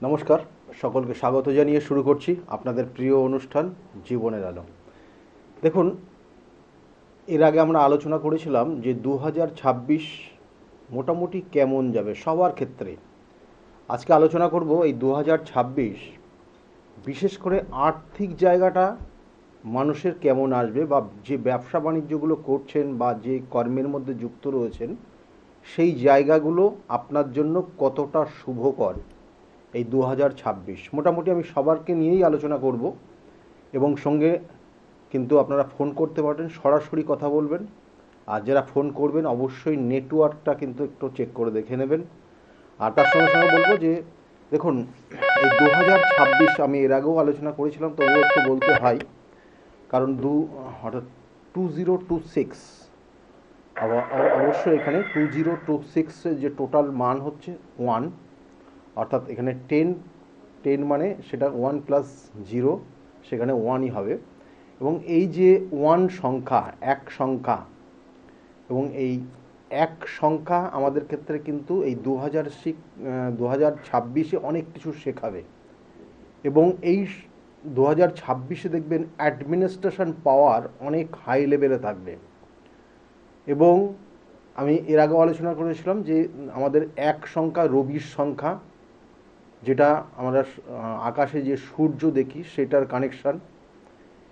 নমস্কার, সকলকে স্বাগত জানিয়ে শুরু করছি আপনাদের প্রিয় অনুষ্ঠান জীবনের আলো। দেখুন, এর আগে আমরা আলোচনা করেছিলাম যে 2026 মোটামুটি কেমন যাবে সবার ক্ষেত্রে। আজকে আলোচনা করব এই 2026 বিশেষ করে আর্থিক জায়গাটা মানুষের কেমন আসবে, বা যে ব্যবসা বাণিজ্যগুলো করছেন বা যে কর্মের মধ্যে যুক্ত রয়েছেন সেই জায়গাগুলো আপনার জন্য কতটা শুভকর এই 2026। মোটামুটি আমি সবারকে নিয়েই আলোচনা করব, এবং সঙ্গে কিন্তু আপনারা ফোন করতে পারেন, সরাসরি কথা বলবেন। আর যারা ফোন করবেন অবশ্যই নেটওয়ার্কটা কিন্তু একটু চেক করে দেখে নেবেন। আর তার সঙ্গে সঙ্গে বলবো যে দেখুন, এই 2026 আমি এর আগেও আলোচনা করেছিলাম, তবুও একটু বলতে হয়, কারণ অর্থাৎ 2026 অবশ্যই এখানে 2026 যে টোটাল মান হচ্ছে 1, অর্থাৎ এখানে 10 মানে সেটা 1 প্লাস 0, সেখানে 1ই হবে। এবং এই যে 1 সংখ্যা, এক সংখ্যা, এবং এই এক সংখ্যা আমাদের ক্ষেত্রে কিন্তু এই 2026-এ অনেক কিছু শেখাবে। এবং এই 2026-এ দেখবেন অ্যাডমিনিস্ট্রেশন পাওয়ার অনেক হাই লেভেলে থাকবে। এবং আমি এর আগেও আলোচনা করেছিলাম যে আমাদের এক সংখ্যা রবির সংখ্যা, যেটা আমরা আকাশে যে সূর্য দেখি সেটার কানেকশান,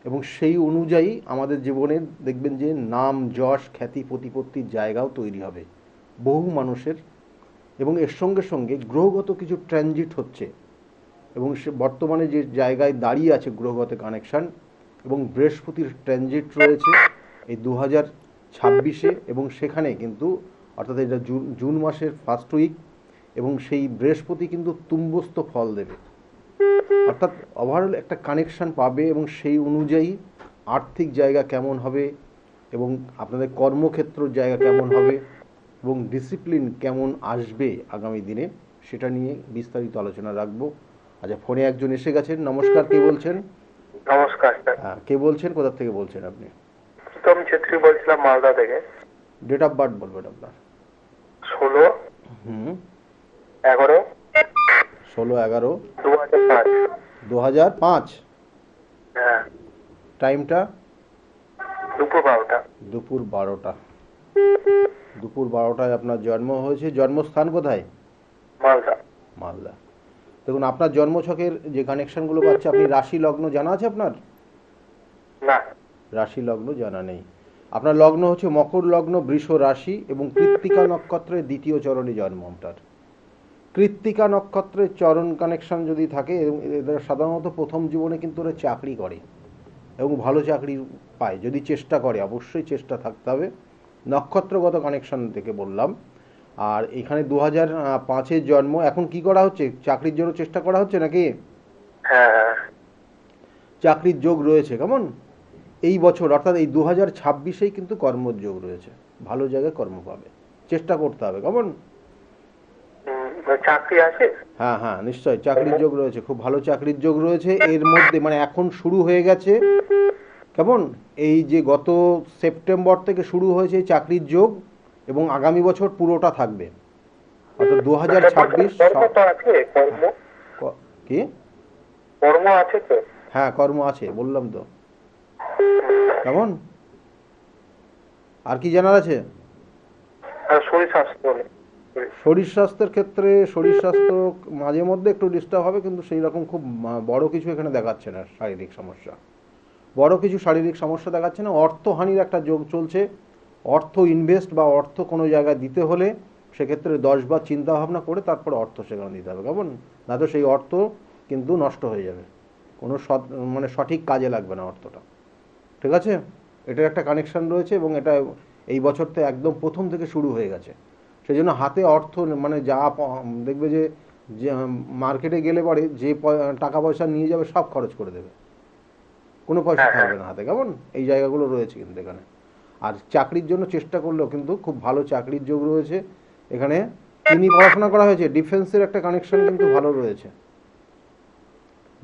এবং সেই অনুযায়ী আমাদের জীবনে দেখবেন যে নাম যশ খ্যাতি প্রতিপত্তির জায়গাও তৈরি হবে বহু মানুষের। এবং এর সঙ্গে সঙ্গে গ্রহগত কিছু ট্রানজিট হচ্ছে, এবং সে বর্তমানে যে জায়গায় দাঁড়িয়ে আছে গ্রহগত কানেকশান, এবং বৃহস্পতির ট্রানজিট রয়েছে এই 2026-এ, এবং সেখানে কিন্তু অর্থাৎ এটা জুন মাসের ফার্স্ট উইক, এবং সেই বৃহস্পতি কিন্তু তুম্বস্থ ফল দেবে, অর্থাৎ ওভারঅল একটা কানেকশান পাবে। এবং সেই অনুযায়ী আর্থিক জায়গা কেমন হবে, এবং আপনাদের কর্মক্ষেত্রের জায়গা কেমন হবে, এবং ডিসিপ্লিন কেমন আসবে আগামী দিনে, সেটা নিয়ে বিস্তারিত আলোচনা রাখবো। আচ্ছা, ফোনে একজন এসে গেছেন। নমস্কার, কে বলছেন? নমস্কার স্যার। হ্যাঁ, কে বলছেন, কোথা থেকে বলছেন আপনি? প্রীতম ছেত্রী বলছিলাম, মালদা থেকে। ডেট অফ বার্থ বলবেন আপনার? 16 হুম 11 16/11 2005। 2005। হ্যাঁ, টাইমটা? দুপুর 12টা। দুপুর 12টা। দুপুর 12টায় আপনার জন্ম হয়েছে। জন্মস্থান কোথায়? মালদা। মালদা। দেখুন, আপনার জন্মছকের যে কানেকশানগুলো পাচ্ছে, আপনি রাশি লগ্ন জানা আছে আপনার? না। রাশি লগ্ন জানা নেই। আপনার লগ্ন হচ্ছে মকর লগ্ন, বৃষ রাশি, এবং কৃত্তিকা নক্ষত্রের দ্বিতীয় চরণে জন্ম আপনার। কৃত্তিকা নক্ষত্রের চরণ কানেকশান যদি থাকে, এবং এদের সাধারণত প্রথম জীবনে কিন্তু ওরা চাকরি করে এবং ভালো চাকরি পায় যদি চেষ্টা করে, অবশ্যই চেষ্টা থাকতে হবে। নক্ষত্রগত কানেকশান থেকে বললাম। আর এখানে 2005-এর জন্ম। এখন কি করা হচ্ছে? চাকরির জন্য চেষ্টা করা হচ্ছে নাকি? হ্যাঁ হ্যাঁ। চাকরির যোগ রয়েছে কেমন এই বছর, অর্থাৎ এই 2026-এই কিন্তু কর্মযোগ রয়েছে, ভালো জায়গায় কর্ম পাবে, চেষ্টা করতে হবে কেমন। চাকরি আছে? হ্যাঁ হ্যাঁ, নিশ্চয়ই চাকরির যোগ রয়েছে, খুব ভালো চাকরির যোগ রয়েছে এর মধ্যে। মানে এখন শুরু হয়ে গেছে কেমন, এই যে গত সেপ্টেম্বর থেকে শুরু হয়েছে এই চাকরির যোগ, এবং আগামী বছর পুরোটা থাকবে, অর্থাৎ 2026। কর্ম তো আছে, কর্ম কি? কর্ম আছে তো? হ্যাঁ, কর্ম আছে, বললাম তো কেমন। আর কি জানার আছে? আর শরীর স্বাস্থ্য? শরীর স্বাস্থ্যের ক্ষেত্রে শরীর স্বাস্থ্য মাঝে মধ্যে একটু ডিস্টার্ব হবে, কিন্তু সেই রকম খুব বড় কিছু এখানে দেখাচ্ছে না শারীরিক সমস্যা। বড় কিছু শারীরিক সমস্যা দেখাচ্ছে না। অর্থহানির একটা যোগ চলছে। অর্থ ইনভেস্ট বা অর্থ কোনো জায়গায় দিতে হলে সেক্ষেত্রে 10বার চিন্তা ভাবনা করে তারপর অর্থ সেখানে দিতে হবে কেমন, না তো সেই অর্থ কিন্তু নষ্ট হয়ে যাবে, কোনো মানে সঠিক কাজে লাগবে না অর্থটা। ঠিক আছে, এটার একটা কানেকশান রয়েছে, এবং এটা এই বছরতে একদম প্রথম থেকে শুরু হয়ে গেছে। সেই জন্য হাতে অর্থ মানে যা দেখবে যে মার্কেটে গেলে পরে যে টাকা পয়সা নিয়ে যাবে সব খরচ করে দেবে, কোনো পয়সা থাকবে না হাতে কেমন। এই জায়গাগুলো রয়েছে কিন্তু এখানে। আর চাকরির জন্য চেষ্টা করলেও কিন্তু খুব ভালো চাকরির যোগ রয়েছে এখানে। তিনি পড়াশোনা করা হয়েছে, ডিফেন্সের একটা কানেকশন কিন্তু ভালো রয়েছে।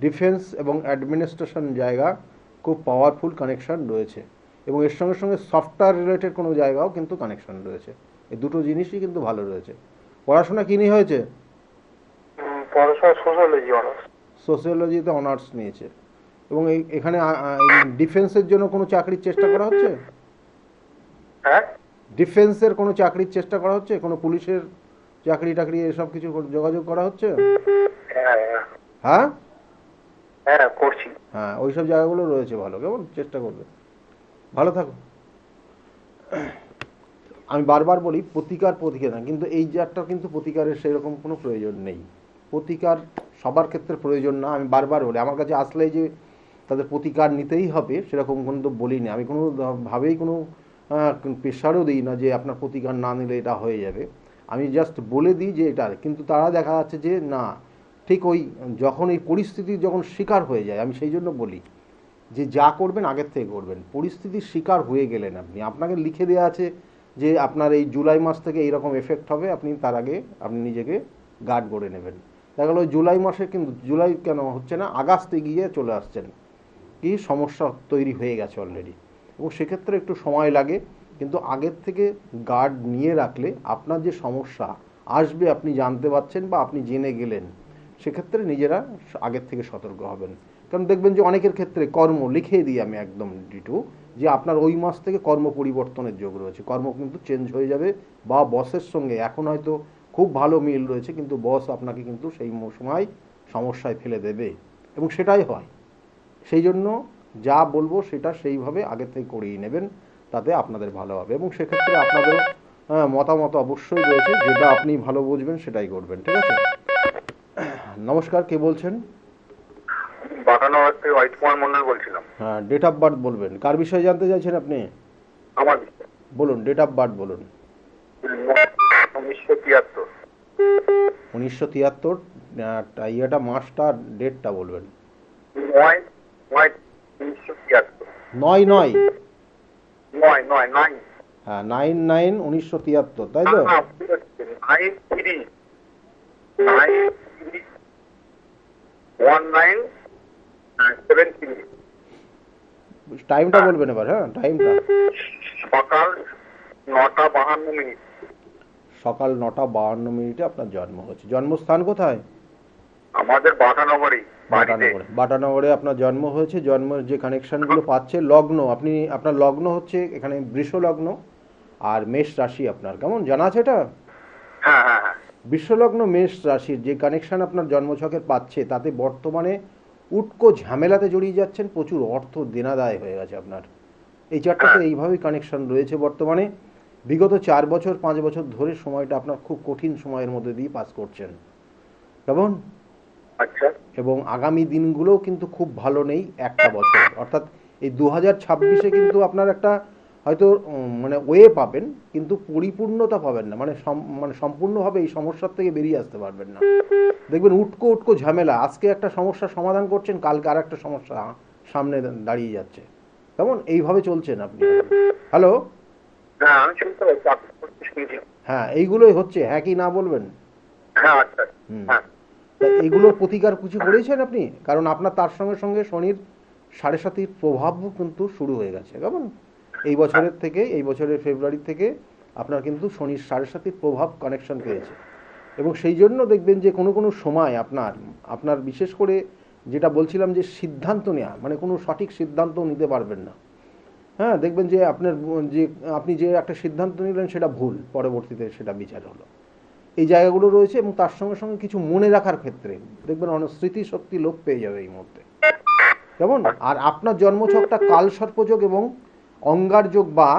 ডিফেন্স এবং অ্যাডমিনিস্ট্রেশন জায়গা খুব পাওয়ারফুল কানেকশান রয়েছে, এবং এর সঙ্গে সঙ্গে সফটওয়্যার রিলেটেড কোনো জায়গাও কিন্তু কানেকশান রয়েছে। এই দুটো জিনিসই কিন্তু ভালো রয়েছে। পড়াশোনা কী নিয়ে হয়েছে? পড়াশোনা সোশ্যালজি অনার্স। সোশিওলজিতে অনার্স নিয়েছে। এবং এখানে ডিফেন্সের জন্য কোনো চাকরির চেষ্টা করা হচ্ছে? হ্যাঁ ডিফেন্সের কোনো চাকরির চেষ্টা করা হচ্ছে? কোনো পুলিশের চাকরি টাকরি এসব কিছু যোগাযোগ করা হচ্ছে? হ্যাঁ হ্যাঁ হ্যাঁ হ্যাঁ করছি। হ্যাঁ, ওইসব জায়গাগুলো রয়েছে, ভালো, কেমন, চেষ্টা করবে। ভালো থাকো। আমি বারবার বলি প্রতিকার প্রতিকার না, কিন্তু এই জাতটা কিন্তু প্রতিকারের সেরকম কোনো প্রয়োজন নেই। প্রতিকার সবার ক্ষেত্রে প্রয়োজন না। আমি বারবার বলি, আমার কাছে আসলেই যে তাদের প্রতিকার নিতেই হবে সেরকম কিন্তু বলি না। আমি কোনো ভাবেই কোনো প্রেশারও দিই না যে আপনার প্রতিকার না নিলে এটা হয়ে যাবে। আমি জাস্ট বলে দিই যে এটা, কিন্তু তারা দেখা যাচ্ছে যে না, ঠিক ওই যখন এই পরিস্থিতির যখন শিকার হয়ে যায়, আমি সেই জন্য বলি যে যা করবেন আগের থেকে করবেন। পরিস্থিতির শিকার হয়ে গেলেন আপনি, আপনাকে লিখে দেওয়া আছে যে আপনার এই জুলাই মাস থেকে এইরকম এফেক্ট হবে, আপনি তার আগে আপনি নিজেকে গার্ড করে নেবেন। দেখা গেলো জুলাই মাসে, কিন্তু জুলাই কেন হচ্ছে না, আগস্টে গিয়ে চলে আসছেন, কি সমস্যা তৈরি হয়ে গেছে অলরেডি। এবং সেক্ষেত্রে একটু সময় লাগে, কিন্তু আগের থেকে গার্ড নিয়ে রাখলে আপনার যে সমস্যা আসবে আপনি জানতে পারছেন বা আপনি জেনে গেলেন, সেক্ষেত্রে নিজেরা আগের থেকে সতর্ক হবেন। কারণ দেখবেন যে অনেকের ক্ষেত্রে কর্ম লিখে দিই আমি একদম ডিটু, যে আপনার ওই মাস থেকে কর্ম পরিবর্তনের যোগ রয়েছে, কর্ম কিন্তু চেঞ্জ হয়ে যাবে, বা বসের সঙ্গে এখন হয়তো খুব ভালো মিল রয়েছে কিন্তু বস আপনাকে কিন্তু সেই সময় সমস্যায় ফেলে দেবে, এবং সেটাই হয়। সেই জন্য যা বলবো সেটা সেইভাবে আগে থেকে করিয়ে নেবেন, তাতে আপনাদের ভালো হবে। এবং সেক্ষেত্রে আপনাদের মতামত অবশ্যই রয়েছে, যেটা আপনি ভালো বুঝবেন সেটাই করবেন, ঠিক আছে? নমস্কার, কে বলছেন? বাটানগর থেকে অজিত কুমার মন্ডল বলছিলাম। হ্যাঁ, ডেট অফ বার্থ বলবেন। কার বিষয়ে জানতে চাইছেন আপনি? আমার বলুন, ডেট অফ বার্থ বলুন। 1973। 1973। ইয়েটা, মাসটা, ডেটটা বলবেন। 9/9/1973। 9/9। 9/9/9। হ্যাঁ, 9/9/1973, তাই তো? 9/3 1973। টাইমটা বলবেন এবার, হ্যাঁ টাইমটা। সকাল 9:52। সকাল 9:52 আপনার জন্ম হয়েছে। জন্মস্থান কোথায়? আমাদের বাটানগরে বাড়িতে। বাটানগরে আপনার জন্ম হয়েছে। জন্মের যে কানেকশনগুলো পাচ্ছে, লগ্ন, আপনার লগ্ন হচ্ছে এখানে বৃষ লগ্ন, আর মেষ রাশি আপনার, কেমন জানা আছে এটা? হ্যাঁ হ্যাঁ হ্যাঁ। বিশ্বলগ্ন মেষ রাশির যে কানেকশন আপনার জন্মছকের পাচ্ছে, তাতে বর্তমানে উটকো ঝামেলাতে জড়িয়ে যাচ্ছেন, প্রচুর অর্থ দেনাদায় হয়ে গেছে আপনার। এই চারটাতে এইভাবেই কানেকশন রয়েছে বর্তমানে। বিগত 4 বছর 5 বছর ধরে সময়টা আপনার খুব কঠিন সময়ের মধ্যে দিয়ে পাস করছেন, কেমন? আচ্ছা। এবং আগামী দিনগুলোও কিন্তু খুব ভালো নেই একটা বছর, অর্থাৎ এই 2026-এ কিন্তু আপনার একটা হয়তো মানে ওয়ে পাবেন, কিন্তু পরিপূর্ণতা পাবেন না, মানে সম্পূর্ণভাবে এই সমস্যার থেকে বেরিয়ে আসতে পারবেন না। দেখবেন উটকো উটকো ঝামেলা, আজকে একটা সমস্যার সমাধান করছেন, কালকে আর একটা সমস্যা সামনে দাঁড়িয়ে যাচ্ছে, কেমন? এইভাবে চলছেন আপনি। হ্যালো? হ্যাঁ আমি শুনতে পাচ্ছি, আপনি শুনছি। হ্যাঁ, এইগুলোই হচ্ছে, হ্যাঁ কি না বলবেন? হ্যাঁ আচ্ছা। হ্যাঁ। এগুলোর প্রতিকার কিছু করেছেন আপনি? কারণ আপনার তার সঙ্গে সঙ্গে শনির 7.5 প্রভাবও কিন্তু শুরু হয়ে গেছে, কেমন? এই বছরের থেকে, এই বছরের ফেব্রুয়ারি থেকে আপনার কিন্তু শনির 7.5 প্রভাব কানেকশন পেয়েছে। এবং সেই জন্য দেখবেন যে কোনো কোনো সময় আপনার বিশেষ করে যেটা বলছিলাম যে সিদ্ধান্ত নেওয়া, মানে কোনো সঠিক সিদ্ধান্ত নিতে পারবেন না। হ্যাঁ, দেখবেন যে আপনি যে একটা সিদ্ধান্ত নিলেন সেটা ভুল, পরবর্তীতে সেটা বিচার হলো। এই জায়গাগুলো রয়েছে। এবং তার সঙ্গে সঙ্গে কিছু মনে রাখার ক্ষেত্রে দেখবেন অনেক স্মৃতিশক্তি লোপ পেয়ে যাবে এই মুহূর্তে, কেমন? আর আপনার জন্মছকটা কাল সর্পযোগ এবং অঙ্গার যোগ বা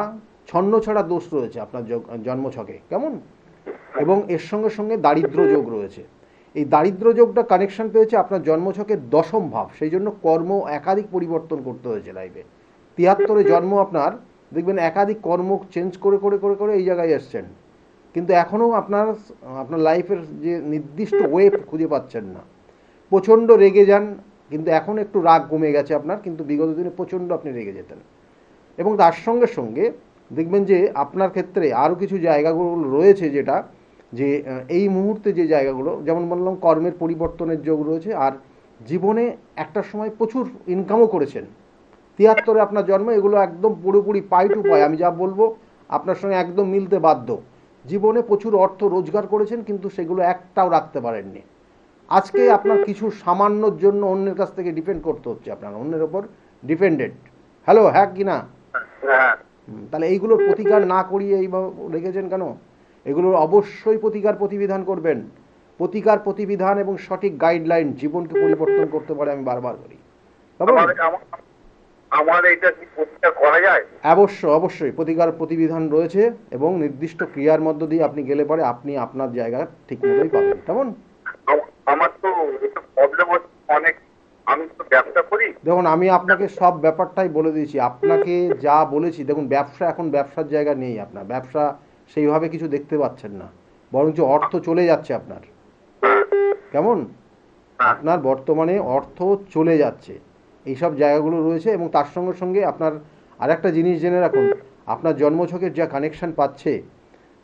ছন্নছাড়া দোষ রয়েছে আপনার জন্মছকে, কেমন? এবং এর সঙ্গে সঙ্গে দারিদ্র যোগ রয়েছে। এই দারিদ্র যোগটা কানেকশন পেয়েছে আপনার জন্মছকের 10ম ভাব, সেই জন্য কর্ম একাধিক পরিবর্তন করতে হয়েছে লাইফে। 73-এ জন্ম আপনার, দেখবেন একাধিক কর্ম চেঞ্জ করে করে করে করে এই জায়গায় এসছেন, কিন্তু এখনও আপনার লাইফের যে নির্দিষ্ট ওয়ে খুঁজে পাচ্ছেন না। প্রচণ্ড রেগে যান, কিন্তু এখন একটু রাগ কমে গেছে আপনার, কিন্তু বিগত দিনে প্রচণ্ড আপনি রেগে যেতেন। এবং তার সঙ্গে সঙ্গে দেখবেন যে আপনার ক্ষেত্রে আরও কিছু জায়গাগুলো রয়েছে, যেটা যে এই মুহূর্তে যে জায়গাগুলো, যেমন বললাম কর্মের পরিবর্তনের যোগ রয়েছে, আর জীবনে একটা সময় প্রচুর ইনকামও করেছেন। 73-এ আপনার জন্ম, এগুলো একদম পুরোপুরি পাই টু পাই, আমি যা বলবো আপনার সঙ্গে একদম মিলতে বাধ্য। জীবনে প্রচুর অর্থ রোজগার করেছেন, কিন্তু সেগুলো একটাও রাখতে পারেননি, আজকে আপনার কিছু সামান্যর জন্য অন্যের কাছ থেকে ডিপেন্ড করতে হচ্ছে, আপনার অন্যের ওপর ডিপেন্ডেন্ট। হ্যালো, হ্যাঁ কি না? হ্যাঁ। তাহলে এইগুলোর প্রতিকার না করিয়ে এইভাবে রেখেছেন কেন? এগুলোর অবশ্যই প্রতিকার প্রতিবিধান করবেন। প্রতিকার প্রতিবিধান এবং সঠিক গাইডলাইন জীবনকে পরিবর্তন করতে পারে, আমি বারবার বলি। কেমন? আমার এটা কি প্রতিকার করা যায়? অবশ্যই প্রতিকার প্রতিবিধান রয়েছে এবং নির্দিষ্ট ক্রিয়ার মধ্য দিয়ে আপনি গেলে পরে আপনি আপনার জায়গা ঠিক মতোই পাবেন। কেমন? আমার তো প্রবলেম হচ্ছে অনেক, আমি তো ব্যবসা করি। দেখুন, আমি আপনাকে সব ব্যাপারটাই বলে দিয়েছি, আপনাকে যা বলেছি। দেখুন, ব্যবসা এখন ব্যবসার জায়গা নেই, আপনার ব্যবসা সেইভাবে কিছু দেখতে পাচ্ছেন না, বরঞ্চ অর্থ চলে যাচ্ছে আপনার। কেমন? আপনার বর্তমানে অর্থ চলে যাচ্ছে, এইসব জায়গাগুলো রয়েছে। এবং তার সঙ্গে সঙ্গে আপনার আরেকটা জিনিস জেনে রাখুন, আপনার জন্মছকের যা কানেকশন পাচ্ছে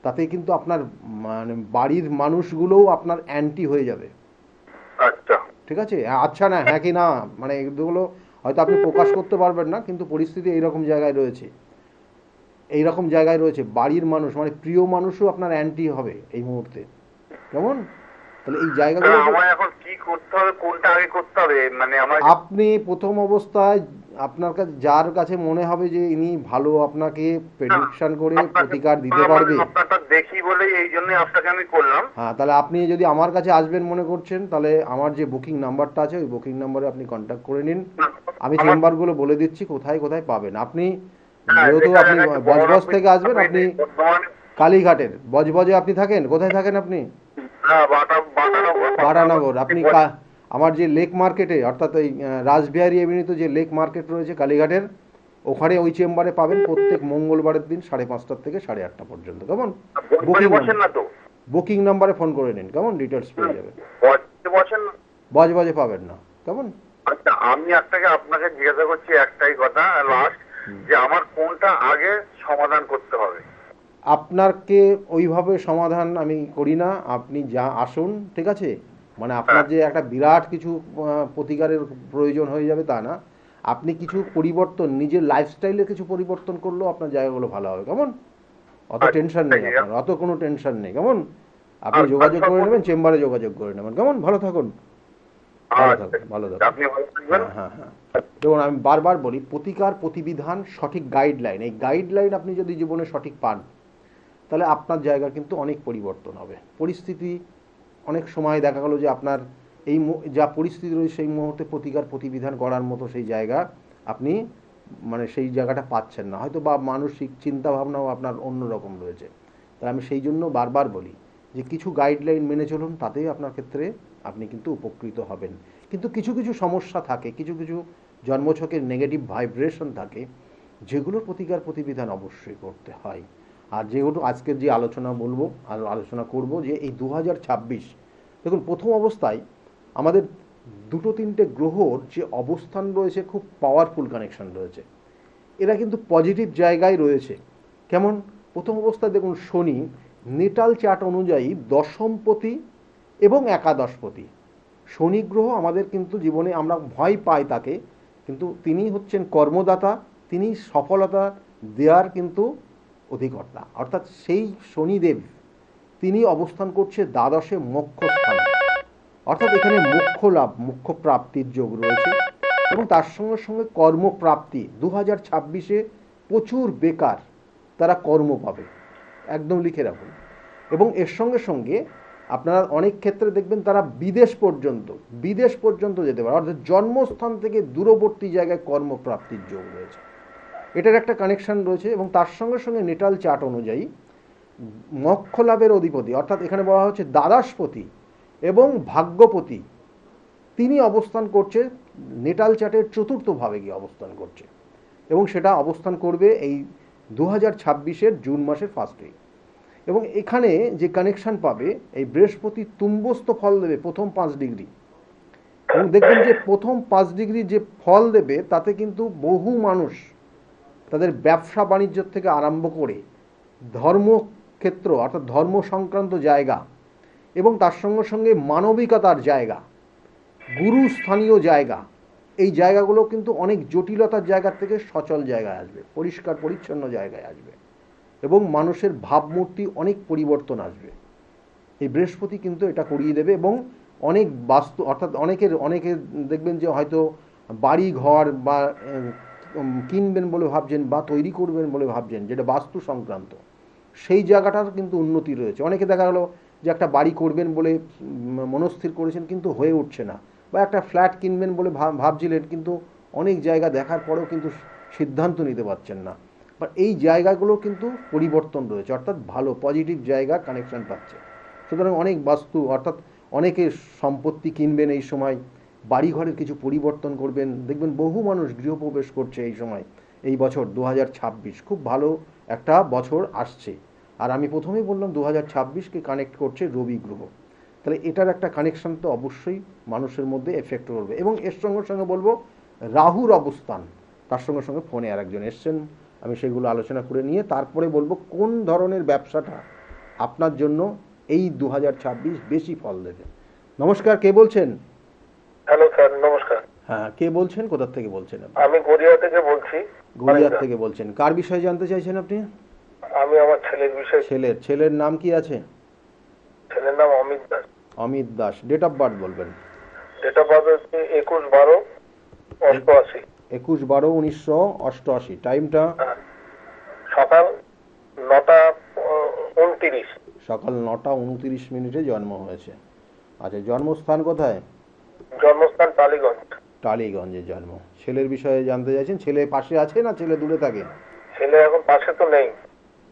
তাতে কিন্তু আপনার মানে বাড়ির মানুষগুলোও আপনার অ্যান্টি হয়ে যাবে। আচ্ছা। ঠিক আছে? আচ্ছা না, হ্যাঁ কি না, মানে এগুলো হয়তো আপনি প্রকাশ করতে পারবেন না, কিন্তু পরিস্থিতি এইরকম জায়গায় রয়েছে। এইরকম জায়গায় রয়েছে বাড়ির মানুষ, মানে প্রিয় মানুষও আপনার অ্যান্টি হবে এই মুহূর্তে। কেমন? তাহলে এই জায়গাগুলো আমার এখন কি করতে হবে, কোনটা আগে করতে হবে? মানে আমার আপনি প্রথম অবস্থায় আপনার কাছে যার কাছে মনে হবে যে ইনি ভালো আপনাকে প্রেডিকশন করে প্রতিকার দিতে পারবে, আপনারটা দেখি বলে এই জন্য আপনাকে আমি করলাম। হ্যাঁ, তাহলে আপনি যদি আমার কাছে আসবেন মনে করছেন, তাহলে আমার যে বুকিং নাম্বারটা আছে ওই বুকিং নাম্বারে আপনি কন্ট্যাক্ট করে নিন। আমি চেম্বারগুলো বলে দিচ্ছি কোথায় কোথায় পাবেন। আপনি যেহেতু আপনি বজবজ থেকে আসবেন, আপনি কালীঘাটের বজবজে আপনি থাকেন, কোথায় থাকেন আপনি? বাটানগর। আপনি আমার যে লেক মার্কেটে, অর্থাৎ ওই রাসবিহারী এভিনিউতে যে লেক মার্কেট রয়েছে কালীঘাটের, ওখানে ওই চেম্বারে পাবেন প্রত্যেক মঙ্গলবারের দিন 5:30 থেকে 8:30 পর্যন্ত। কেমন? বুকিং নাম্বারে ফোন করে নিন। কেমন? ডিটেলস পেয়ে যাবেন। বজবজে পাবেন না। কেমন? আচ্ছা, আমি আপনাকে জিজ্ঞাসা করছি একটাই কথা লাস্ট, যে আমার কোনটা আগে সমাধান করতে হবে? আপনাকে ওইভাবে সমাধান আমি করি না, আপনি যা আসুন, ঠিক আছে? মানে আপনার যে একটা বিরাট কিছু প্রতিকারের প্রয়োজন হয়ে যাবে তা না, আপনি কিছু পরিবর্তন, নিজের লাইফস্টাইলে কিছু পরিবর্তন করলেও আপনার জায়গাগুলো ভালো হবে। কেমন? অত টেনশন নেই আপনার, অত কোনো টেনশন নেই। কেমন? আপনি যোগাযোগ করে নেবেন, চেম্বারে যোগাযোগ করে নেবেন। কেমন? ভালো থাকুন, ভালো থাকুন, ভালো থাকুন। হ্যাঁ হ্যাঁ। দেখুন, আমি বারবার বলি, প্রতিকার প্রতিবিধান সঠিক গাইডলাইন, এই গাইডলাইন আপনি যদি জীবনে সঠিক পান, তাহলে আপনার জায়গা কিন্তু অনেক পরিবর্তন হবে। পরিস্থিতি অনেক সময় দেখা গেল যে আপনার এই যা পরিস্থিতি রয়েছে সেই মুহূর্তে প্রতিকার প্রতিবিধান করার মতো সেই জায়গা আপনি মানে সেই জায়গাটা পাচ্ছেন না হয়তো, বা মানসিক চিন্তাভাবনাও আপনার অন্যরকম রয়েছে। তাই আমি সেই জন্য বারবার বলি যে কিছু গাইডলাইন মেনে চলুন, তাতেই আপনার ক্ষেত্রে আপনি কিন্তু উপকৃত হবেন। কিন্তু কিছু কিছু সমস্যা থাকে, কিছু কিছু জন্মছকের নেগেটিভ ভাইব্রেশন থাকে, যেগুলোর প্রতিকার প্রতিবিধান অবশ্যই করতে হয়। আর যেহেতু আজকের যে আলোচনা করব যে এই 2026, দেখুন প্রথম অবস্থায় আমাদের দুটো তিনটে গ্রহর যে অবস্থান রয়েছে খুব পাওয়ারফুল কানেকশন রয়েছে, এরা কিন্তু পজিটিভ জায়গায় রয়েছে। কেমন? প্রথম অবস্থায় দেখুন শনি নেটাল চার্ট অনুযায়ী দশমপতি এবং একাদশপতি। শনি গ্রহ আমাদের কিন্তু জীবনে আমরা ভয় পাই তাকে, কিন্তু তিনি হচ্ছেন কর্মদাতা, তিনি সফলতা দেওয়ার কিন্তু অধিকর্তা। অর্থাৎ সেই শনিদেব তিনি অবস্থান করছে দ্বাদশে মোক্ষ স্থানে, অর্থাৎ এখানে মোক্ষ লাভ, মোক্ষ প্রাপ্তির যোগ রয়েছে। এবং তার সঙ্গে সঙ্গে কর্মপ্রাপ্তি, 2026-এ প্রচুর বেকার তারা কর্ম পাবে, একদম লিখে রাখুন। এবং এর সঙ্গে সঙ্গে আপনারা অনেক ক্ষেত্রে দেখবেন তারা বিদেশ পর্যন্ত যেতে পারে, অর্থাৎ জন্মস্থান থেকে দূরবর্তী জায়গায় কর্মপ্রাপ্তির যোগ রয়েছে, এটার একটা কানেকশন রয়েছে। এবং তার সঙ্গে সঙ্গে নেটাল চার্ট অনুযায়ী মোক্ষ লাভের অধিপতি, অর্থাৎ এখানে বলা হচ্ছে দ্বাদশপতি এবং ভাগ্যপতি, তিনি অবস্থান করছে নেটাল চার্টের চতুর্থ ভাবে গিয়ে অবস্থান করছে। এবং সেটা অবস্থান করবে এই 2026-এর জুন মাসের ফার্স্ট উইক। এবং এখানে যে কানেকশন পাবে, এই বৃহস্পতি তুম্বস্থ ফল দেবে প্রথম 5 ডিগ্রি। এবং দেখবেন যে প্রথম 5 ডিগ্রি যে ফল দেবে তাতে কিন্তু বহু মানুষ তাদের ব্যবসা বাণিজ্য থেকে আরম্ভ করে ধর্মক্ষেত্র, অর্থাৎ ধর্ম সংক্রান্ত জায়গা, এবং তার সঙ্গে সঙ্গে মানবিকতার জায়গা, গুরুস্থানীয় জায়গা, এই জায়গাগুলো কিন্তু অনেক জটিলতার জায়গা থেকে সচল জায়গায় আসবে, পরিষ্কার পরিচ্ছন্ন জায়গায় আসবে, এবং মানুষের ভাবমূর্তি অনেক পরিবর্তন আসবে। এই বৃহস্পতি কিন্তু এটা করিয়ে দেবে। এবং অনেক বাস্তু অর্থাৎ অনেকের দেখবেন যে হয়তো বাড়ি ঘর বা কিনবেন বলে ভাবছেন বা তৈরি করবেন বলে ভাবছেন, যেটা বাস্তু সংক্রান্ত, সেই জায়গাটার কিন্তু উন্নতি রয়েছে। অনেকে দেখা গেলো যে একটা বাড়ি করবেন বলে মনস্থির করেছেন কিন্তু হয়ে উঠছে না, বা একটা ফ্ল্যাট কিনবেন বলে ভাবছিলেন কিন্তু অনেক জায়গা দেখার পরেও কিন্তু সিদ্ধান্ত নিতে পারছেন না। বা এই জায়গাগুলো কিন্তু পরিবর্তন রয়েছে, অর্থাৎ ভালো পজিটিভ জায়গা কানেকশন পাচ্ছে। সুতরাং অনেক বাস্তু অর্থাৎ অনেকে সম্পত্তি কিনবেন এই সময়, বাড়িঘরের কিছু পরিবর্তন করবেন, দেখবেন বহু মানুষ গৃহপ্রবেশ করছে এই সময়। এই বছর 2026 খুব ভালো একটা বছর আসছে। আর আমি প্রথমেই বললাম 2026কে কানেক্ট করছে রবি গ্রহ, তাহলে এটার একটা কানেকশন তো অবশ্যই মানুষের মধ্যে এফেক্ট করবে। এবং এর সঙ্গে সঙ্গে বলবো রাহুর অবস্থান, তার সঙ্গে সঙ্গে ফোনে আরেকজন এসছেন, আমি সেগুলো আলোচনা করে নিয়ে তারপরে বলবো কোন ধরনের ব্যবসাটা আপনার জন্য এই 2026 বেশি ফল দেবে। নমস্কার, কে বলছেন? হ্যালো স্যার, নমস্কার। হ্যাঁ, কে বলছেন, কোথা থেকে বলছেন আপনি? আমি গড়িয়া থেকে বলছি। গড়িয়া থেকে বলছেন। কার বিষয়ে জানতে চাইছেন আপনি? আমি আমার ছেলের বিষয়ে। ছেলের নাম কি আছে? ছেলের নাম Amit Das. Amit Das. Date of birth বলবেন। ডেট অফ বার্থ হচ্ছে 21/12/88। 21/12/1988। টাইমটা? সকাল 9:29। সকাল 9:29 জন্ম হয়েছে। আচ্ছা, জন্মস্থান কোথায়? জন্মস্থান টালিগঞ্জ। টালিগঞ্জে জন্ম। ছেলের বিষয়ে জানতে চাইছেন, ছেলে পাশে আছে না ছেলে দূরে থাকে? ছেলে এখন পাশে তো নেই।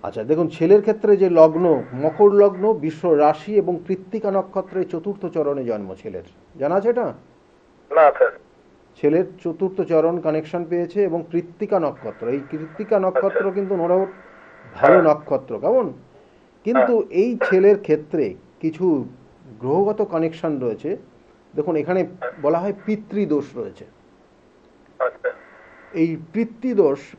আচ্ছা, দেখুন ছেলের ক্ষেত্রে যে লগ্ন, মকর লগ্ন, বিশ্ব রাশি এবং কৃত্তিকা নক্ষত্রের চতুর্থ চরণে জন্ম ছেলের, জানা আছে এটা? না স্যার। ছেলের চতুর্থ চরণ কানেকশন পেয়েছে এবং কৃত্তিকা নক্ষত্র, এই কৃত্তিকা নক্ষত্র কিন্তু মোটামুটি ভালো নক্ষত্র, কেমন? কিন্তু এই ছেলের ক্ষেত্রে কিছু গ্রহগত কানেকশন রয়েছে। দেখুন এখানে বলা হয় পিতৃদোষ রয়েছে। এই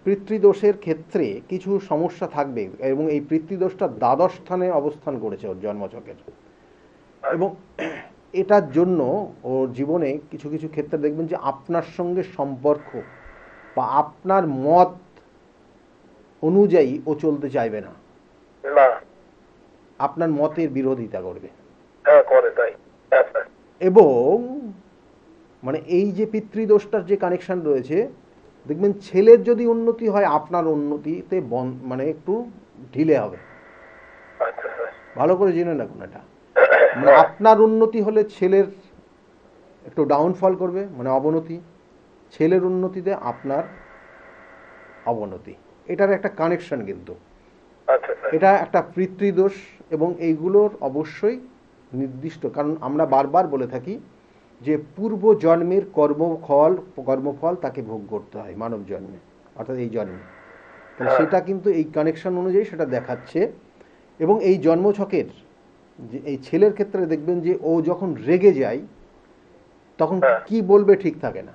পিতৃদোষের ক্ষেত্রে কিছু সমস্যা থাকবে এবং এই পিতৃদোষটা দ্বাদশ স্থানে অবস্থান করেছে ওর জন্মছকের। এবং এটার জন্য ওর জীবনে কিছু কিছু ক্ষেত্রে দেখবেন যে আপনার সঙ্গে সম্পর্ক বা আপনার মত অনুযায়ী ও চলতে চাইবে না, আপনার মতের বিরোধিতা করবে। এবং মানে এই যে পিতৃদোষটার যে কানেকশন রয়েছে, দেখবেন ছেলের যদি উন্নতি হয় আপনার উন্নতিতে মানে একটু ঢিলে হবে। ভালো করে জেনে রাখুন এটা। মানে আপনার উন্নতি হলে ছেলের একটু ডাউনফল করবে, মানে অবনতি। ছেলের উন্নতিতে আপনার অবনতি, এটার একটা কানেকশন কিন্তু। এটা একটা পিতৃদোষ এবং এইগুলোর অবশ্যই নির্দিষ্ট, কারণ আমরা বারবার বলে থাকি যে পূর্ব জন্মের কর্মফল তাকে ভোগ করতে হয় মানব জন্মে, অর্থাৎ এই জন্মে। তাহলে সেটা কিন্তু এই কানেকশন অনুযায়ী সেটা দেখাচ্ছে। এবং এই জন্মছকের যে এই ছেলের ক্ষেত্রে দেখবেন যে ও যখন রেগে যায় তখন কি বলবে ঠিক থাকে না,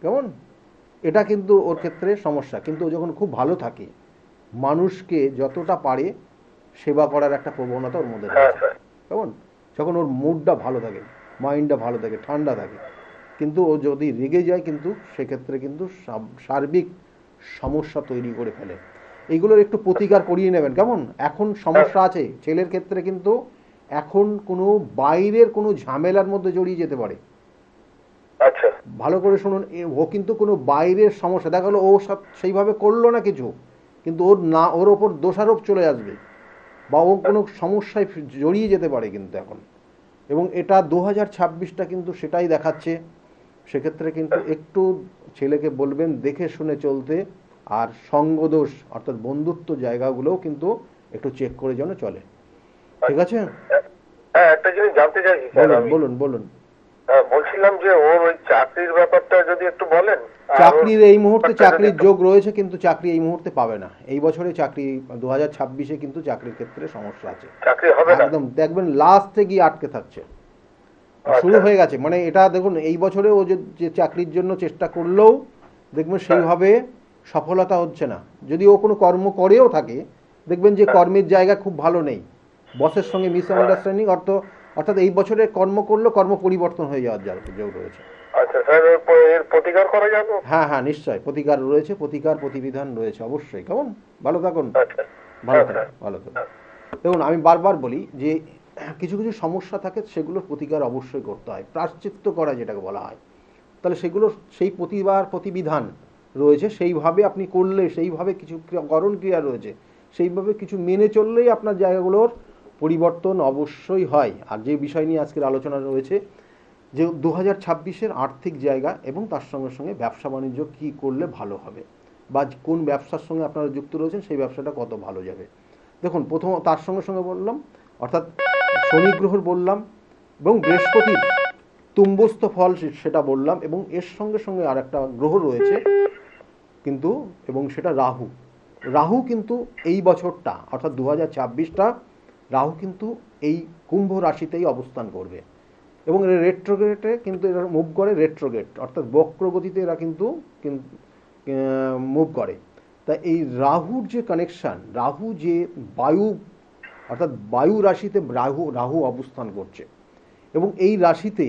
কেমন? এটা কিন্তু ওর ক্ষেত্রে সমস্যা। কিন্তু ও যখন খুব ভালো থাকে, মানুষকে যতটা পারে সেবা করার একটা প্রবণতা ওর মধ্যে রয়েছে, কেমন? যখন ওর মুডটা ভালো থাকে, মাইন্ডটা ভালো থাকে, ঠান্ডা থাকে। কিন্তু ও যদি রেগে যায় কিন্তু সেক্ষেত্রে কিন্তু সার্বিক সমস্যা তৈরি করে ফেলে। এইগুলোর একটু প্রতিকার করিয়ে নেবেন, কেমন? এখন সমস্যা আছে ছেলের ক্ষেত্রে, কিন্তু এখন কোনো বাইরের কোনো ঝামেলার মধ্যে জড়িয়ে যেতে পারে। ভালো করে শুনুন, ও কিন্তু কোনো বাইরের সমস্যা, দেখা গেলো ও সেইভাবে করলো না কিছু, কিন্তু ওর ওপর দোষারোপ চলে আসবে বা ও কোনো সমস্যায় জড়িয়ে যেতে পারে কিন্তু এখন। এবং এটা 2026টা কিন্তু সেটাই দেখাচ্ছে। সেক্ষেত্রে কিন্তু একটু ছেলেকে বলবেন দেখে শুনে চলতে, আর সঙ্গদোষ অর্থাৎ বন্ধুত্ব জায়গাগুলোও কিন্তু একটু চেক করে যেন চলে। ঠিক আছে? একটা জিনিস জানতে চাইছি। বলুন বলুন। বলছিলাম যে ওর ওই চাকরির ব্যাপারটা যদি একটু বলেন। চাকরির এই মুহূর্তে চাকরির যোগ রয়েছে, কিন্তু চাকরি এই মুহূর্তে পাবে না। এই বছরে চাকরি 2026-এ কিন্তু চাকরির ক্ষেত্রে সমস্যা আছে, চাকরি হবে না, একদম দেখবেন লাস্টে গিয়ে আটকে থাকছে। শুরু হয়ে গেছে, মানে এটা দেখুন এই বছরে ও যে চাকরির জন্য চেষ্টা করলেও দেখবেন সেইভাবে সফলতা হচ্ছে না। যদি ও কোনো কর্ম করেও থাকে দেখবেন যে কর্মের জায়গা খুব ভালো নেই, বসের সঙ্গে মিসআন্ডারস্ট্যান্ডিং, অর্থাৎ এই বছরে কর্ম করলেও কর্ম পরিবর্তন হয়ে যাওয়ার যোগ রয়েছে। আচ্ছা স্যার, এর প্রতিকার করা যাবে? হ্যাঁ হ্যাঁ, নিশ্চয়ই প্রতিকার রয়েছে, প্রতিবিধান রয়েছে অবশ্যই। কেমন? ভালো থাকুন, ভালো থাকুন। দেখুন আমি বারবার বলি যে কিছু কিছু সমস্যা থাকে, সেগুলোর প্রতিকার অবশ্যই করতে হয়, প্রায়শ্চিত্ত করা যেটাকে বলা হয়। তাহলে সেগুলোর সেই প্রতিবিধান রয়েছে, সেইভাবে আপনি করলে, সেইভাবে কিছু করণ ক্রিয়া রয়েছে, সেইভাবে কিছু মেনে চললেই আপনার জায়গাগুলোর পরিবর্তন অবশ্যই হয়। আর যে বিষয় নিয়ে আজকের আলোচনা রয়েছে যে 2026-এর আর্থিক জায়গা এবং তার সঙ্গে সঙ্গে ব্যবসা বাণিজ্য কী করলে ভালো হবে, বা কোন ব্যবসার সঙ্গে আপনারা যুক্ত রয়েছেন সেই ব্যবসাটা কত ভালো যাবে। দেখুন, প্রথম তার সঙ্গে সঙ্গে বললাম, অর্থাৎ শনি গ্রহর বললাম, এবং বৃহস্পতির তুম্বস্থ ফল সেটা বললাম, এবং এর সঙ্গে সঙ্গে আর একটা গ্রহ রয়েছে কিন্তু, এবং সেটা রাহু। রাহু কিন্তু এই বছরটা অর্থাৎ 2026টা রাহু কিন্তু এই কুম্ভ রাশিতেই অবস্থান করবে, এবং এরা রেট্রোগ্রেডে কিন্তু এরা মুভ করে, রেট্রোগ্রেড অর্থাৎ বক্রগতিতে এরা কিন্তু মুভ করে। তা এই রাহুর যে কানেকশান, রাহু যে বায়ু অর্থাৎ বায়ু রাশিতে রাহু অবস্থান করছে, এবং এই রাশিতে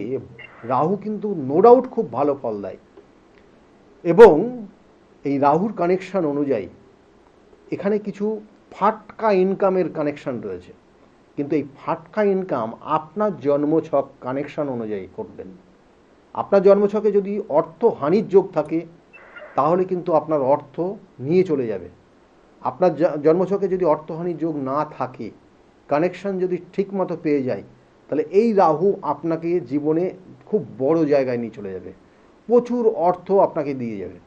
রাহু কিন্তু নো ডাউট খুব ভালো ফল দেয়। এবং এই রাহুর কানেকশান অনুযায়ী এখানে কিছু ফাটকা ইনকামের কানেকশান রয়েছে, কিন্তু এই ফাটকা ইনকাম আপনার জন্মছক কানেকশান অনুযায়ী করবেন। আপনার জন্মছকে যদি অর্থহানির যোগ থাকে তাহলে কিন্তু আপনার অর্থ নিয়ে চলে যাবে। আপনার জন্মছকে যদি অর্থহানির যোগ না থাকে, কানেকশান যদি ঠিকমতো পেয়ে যায়, তাহলে এই রাহু আপনাকে জীবনে খুব বড় জায়গায় নিয়ে চলে যাবে, প্রচুর অর্থ আপনাকে দিয়ে যাবে।